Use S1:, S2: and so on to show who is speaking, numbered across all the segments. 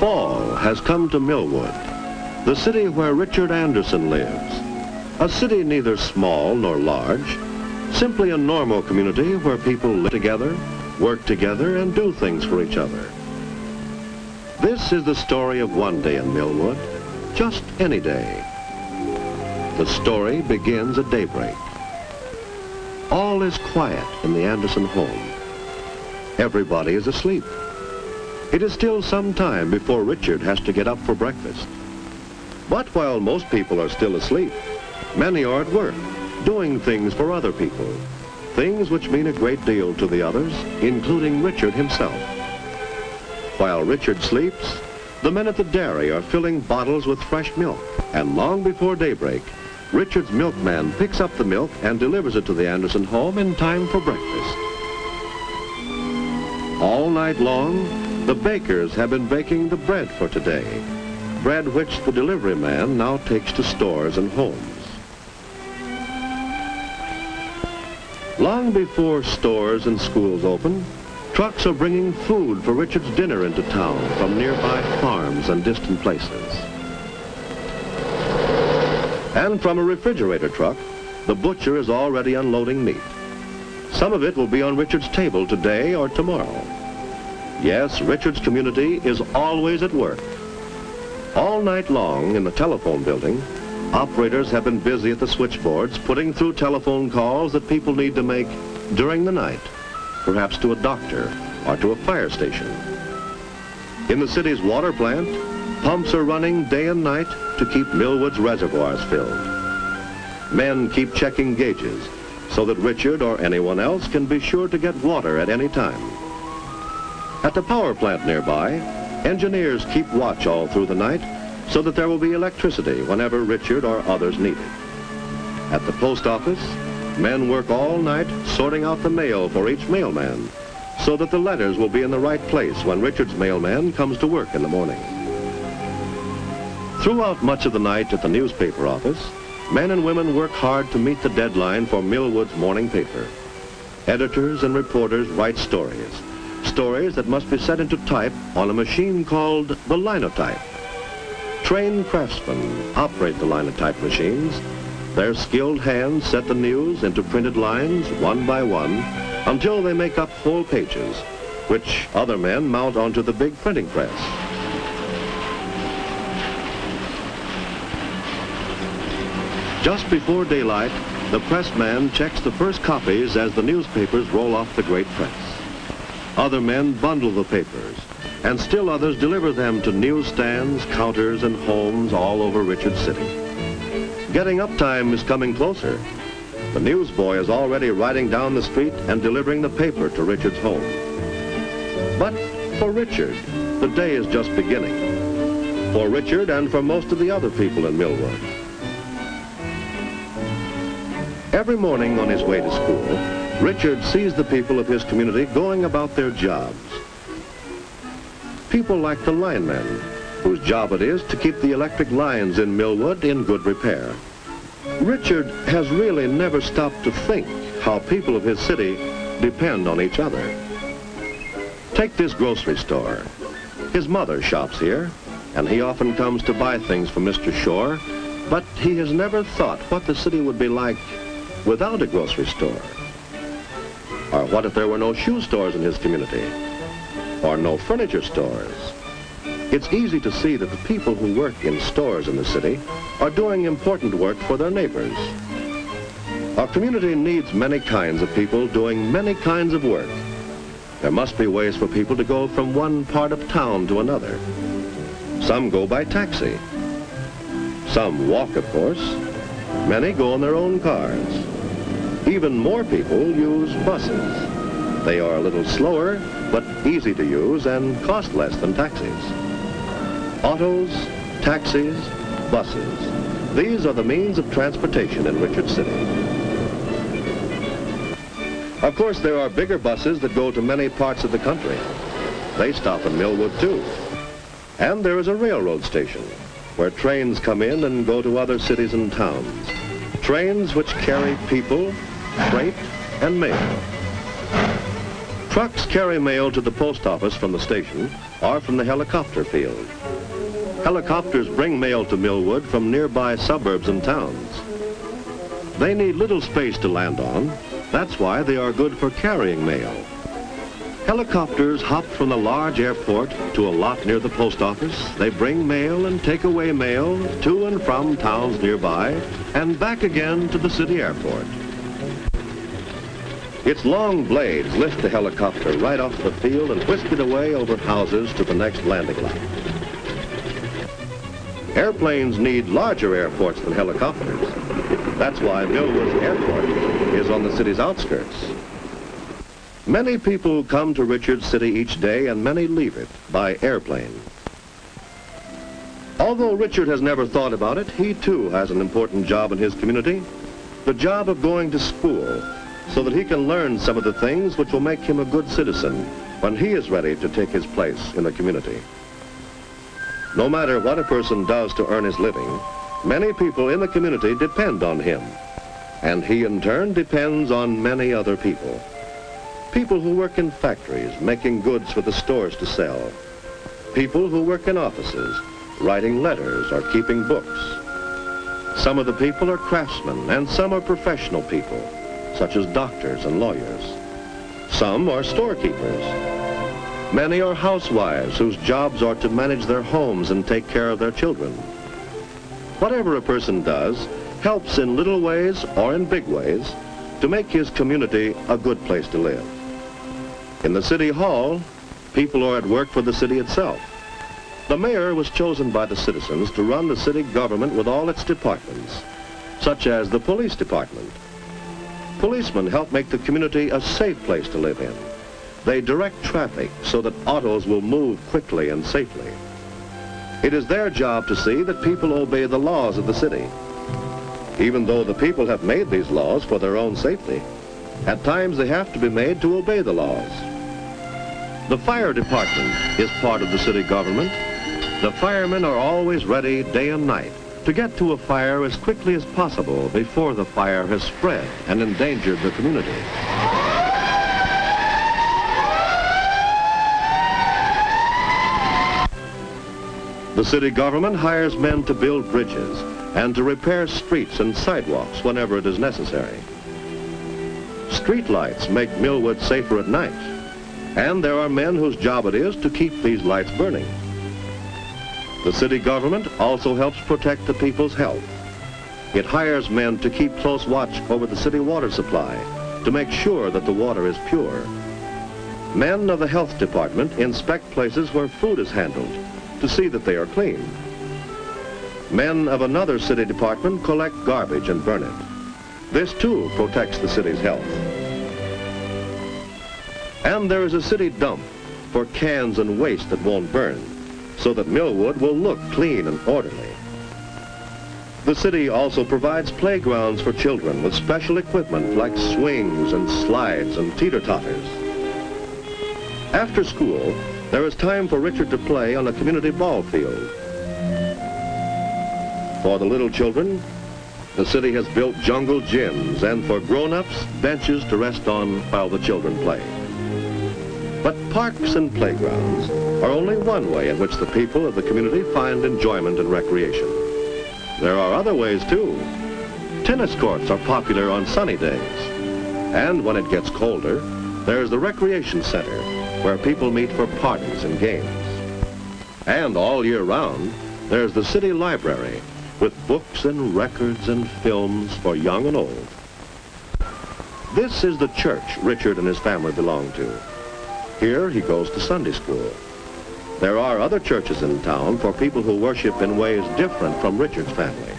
S1: Fall has come to Millwood, the city where Richard Anderson lives. A city neither small nor large, simply a normal community where people live together, work together, and do things for each other. This is the story of one day in Millwood, just any day. The story begins at daybreak. All is quiet in the Anderson home. Everybody is asleep. It is still some time before Richard has to get up for breakfast. But while most people are still asleep, many are at work, doing things for other people, things which mean a great deal to the others, including Richard himself. While Richard sleeps, the men at the dairy are filling bottles with fresh milk, and long before daybreak, Richard's milkman picks up the milk and delivers it to the Anderson home in time for breakfast. All night long, the bakers have been baking the bread for today, bread which the delivery man now takes to stores and homes. Long before stores and schools open, trucks are bringing food for Richard's dinner into town from nearby farms and distant places. And from a refrigerator truck, the butcher is already unloading meat. Some of it will be on Richard's table today or tomorrow. Yes, Richard's community is always at work. All night long in the telephone building, operators have been busy at the switchboards putting through telephone calls that people need to make during the night, perhaps to a doctor or to a fire station. In the city's water plant, pumps are running day and night to keep Millwood's reservoirs filled. Men keep checking gauges so that Richard or anyone else can be sure to get water at any time. At the power plant nearby, engineers keep watch all through the night so that there will be electricity whenever Richard or others need it. At the post office, men work all night sorting out the mail for each mailman so that the letters will be in the right place when Richard's mailman comes to work in the morning. Throughout much of the night at the newspaper office, men and women work hard to meet the deadline for Millwood's morning paper. Editors and reporters write stories that must be set into type on a machine called the linotype. Trained craftsmen operate the linotype machines. Their skilled hands set the news into printed lines one by one until they make up whole pages, which other men mount onto the big printing press. Just before daylight, the pressman checks the first copies as the newspapers roll off the great press. Other men bundle the papers, and still others deliver them to newsstands, counters, and homes all over Richard City. Getting up time is coming closer. The newsboy is already riding down the street and delivering the paper to Richard's home. But for Richard, the day is just beginning. For Richard and for most of the other people in Millwood. Every morning on his way to school, Richard sees the people of his community going about their jobs. People like the linemen, whose job it is to keep the electric lines in Millwood in good repair. Richard has really never stopped to think how people of his city depend on each other. Take this grocery store. His mother shops here, and he often comes to buy things from Mr. Shore, but he has never thought what the city would be like without a grocery store. Or what if there were no shoe stores in his community? Or no furniture stores? It's easy to see that the people who work in stores in the city are doing important work for their neighbors. Our community needs many kinds of people doing many kinds of work. There must be ways for people to go from one part of town to another. Some go by taxi. Some walk, of course. Many go in their own cars. Even more people use buses. They are a little slower, but easy to use and cost less than taxis. Autos, taxis, buses. These are the means of transportation in Richard City. Of course, there are bigger buses that go to many parts of the country. They stop in Millwood, too. And there is a railroad station where trains come in and go to other cities and towns. Trains which carry people, freight, and mail. Trucks carry mail to the post office from the station or from the helicopter field. Helicopters bring mail to Millwood from nearby suburbs and towns. They need little space to land on. That's why they are good for carrying mail. Helicopters hop from the large airport to a lot near the post office. They bring mail and take away mail to and from towns nearby and back again to the city airport. Its long blades lift the helicopter right off the field and whisk it away over houses to the next landing lot. Airplanes need larger airports than helicopters. That's why Millwood's airport is on the city's outskirts. Many people come to Richard City each day and many leave it by airplane. Although Richard has never thought about it, he too has an important job in his community, the job of going to school, so that he can learn some of the things which will make him a good citizen when he is ready to take his place in the community. No matter what a person does to earn his living, many people in the community depend on him, and he in turn depends on many other people. People who work in factories, making goods for the stores to sell. People who work in offices, writing letters or keeping books. Some of the people are craftsmen, and some are professional people, such as doctors and lawyers. Some are storekeepers. Many are housewives whose jobs are to manage their homes and take care of their children. Whatever a person does helps in little ways or in big ways to make his community a good place to live. In the City Hall, people are at work for the city itself. The mayor was chosen by the citizens to run the city government with all its departments, such as the police department. Policemen help make the community a safe place to live in. They direct traffic so that autos will move quickly and safely. It is their job to see that people obey the laws of the city. Even though the people have made these laws for their own safety, at times they have to be made to obey the laws. The fire department is part of the city government. The firemen are always ready day and night to get to a fire as quickly as possible before the fire has spread and endangered the community. The city government hires men to build bridges and to repair streets and sidewalks whenever it is necessary. Street lights make Millwood safer at night, and there are men whose job it is to keep these lights burning. The city government also helps protect the people's health. It hires men to keep close watch over the city water supply to make sure that the water is pure. Men of the health department inspect places where food is handled to see that they are clean. Men of another city department collect garbage and burn it. This too protects the city's health. And there is a city dump for cans and waste that won't burn, so that Millwood will look clean and orderly. The city also provides playgrounds for children with special equipment like swings and slides and teeter-totters. After school, there is time for Richard to play on a community ball field. For the little children, the city has built jungle gyms, and for grown-ups, benches to rest on while the children play. But parks and playgrounds are only one way in which the people of the community find enjoyment and recreation. There are other ways too. Tennis courts are popular on sunny days. And when it gets colder, there's the recreation center where people meet for parties and games. And all year round, there's the city library with books and records and films for young and old. This is the church Richard and his family belong to. Here he goes to Sunday school. There are other churches in town for people who worship in ways different from Richard's family.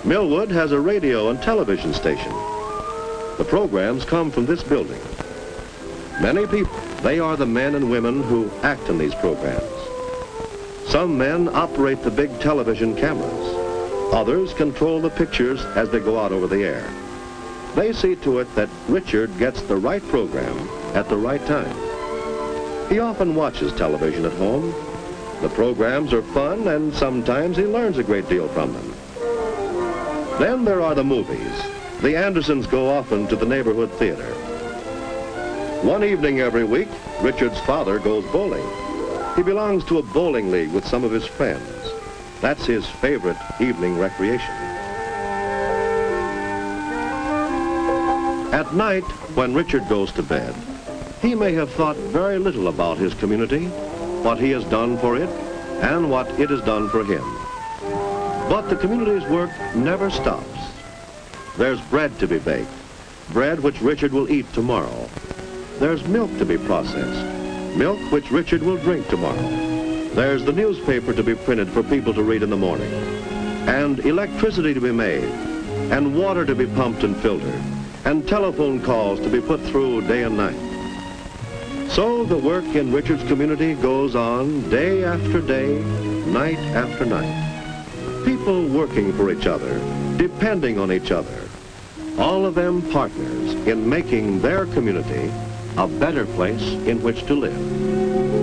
S1: Millwood has a radio and television station. The programs come from this building. Many people, they are the men and women who act in these programs. Some men operate the big television cameras. Others control the pictures as they go out over the air. They see to it that Richard gets the right program at the right time. He often watches television at home. The programs are fun, and sometimes he learns a great deal from them. Then there are the movies. The Andersons go often to the neighborhood theater. One evening every week, Richard's father goes bowling. He belongs to a bowling league with some of his friends. That's his favorite evening recreation. At night, when Richard goes to bed, he may have thought very little about his community, what he has done for it, and what it has done for him. But the community's work never stops. There's bread to be baked, bread which Richard will eat tomorrow. There's milk to be processed, milk which Richard will drink tomorrow. There's the newspaper to be printed for people to read in the morning, and electricity to be made, and water to be pumped and filtered, and telephone calls to be put through day and night. So the work in Richard's community goes on day after day, night after night. People working for each other, depending on each other, all of them partners in making their community a better place in which to live.